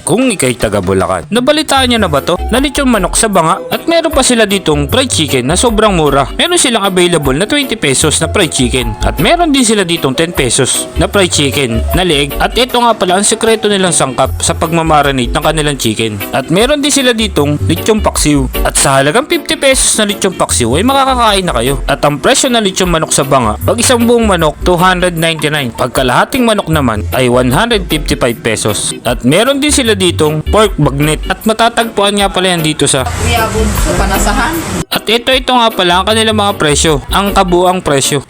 kung ikay taga Bulacan. Nabalitaan nyo na ba to? Na lechon manok sa banga at meron pa sila ditong fried chicken na sobrang mura. Meron silang available na 20 pesos na fried chicken at meron din sila ditong 10 pesos na fried chicken na leeg. At ito nga pala ang sekreto nilang sangkap sa pagmamarinate ng kanilang chicken. At meron din sila ditong lechon paksiw. At sa halagang 50 pesos na lechon paksiw ay makakakain na kayo. At ang presyo ng lechon manok sa banga, pag isang buong manok 299, pag kalahating manok naman ay 155 pesos. At meron din sila ditong pork bagnet at matatagpuan nga pala yan dito sa Miyabon sa panasahan. at ito nga pala ang kanilang mga presyo, ang kabuang presyo.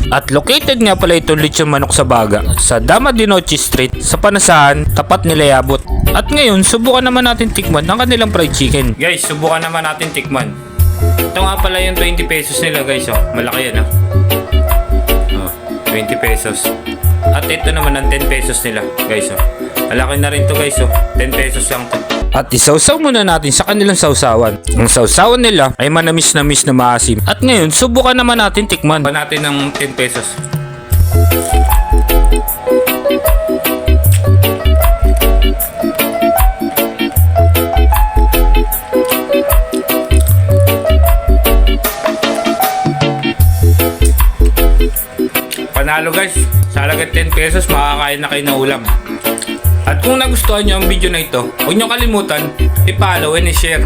At located nga pala itong lechon manok sa Baga sa Dama de Noche Street sa Panasahan, tapat nila Yabot. At ngayon, subukan naman natin tikman ang kanilang fried chicken. Guys, subukan naman natin tikman. Ito nga pala yung 20 pesos nila guys, oh. Malaki yan, 20 pesos. At ito naman ang 10 pesos nila guys, oh. Malaki na rin to guys, oh. 10 pesos lang to. At isawsaw muna natin sa kanilang sawsawan. Ang sawsawan nila ay manamis-namis na maasim. At ngayon, subukan naman natin tikman. Pa natin ng 10 pesos. Panalo guys, sa halagang 10 pesos makakain na kayo ng ulam. At kung nagustuhan nyo ang video na ito, huwag nyo kalimutan i-follow and i-share.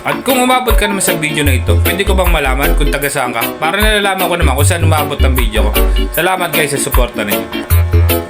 At kung umabot ka naman sa video na ito, pwede ko bang malaman kung taga saan ka? Para nalalaman ko naman kung saan umabot ang video ko. Salamat guys sa suporta ninyo.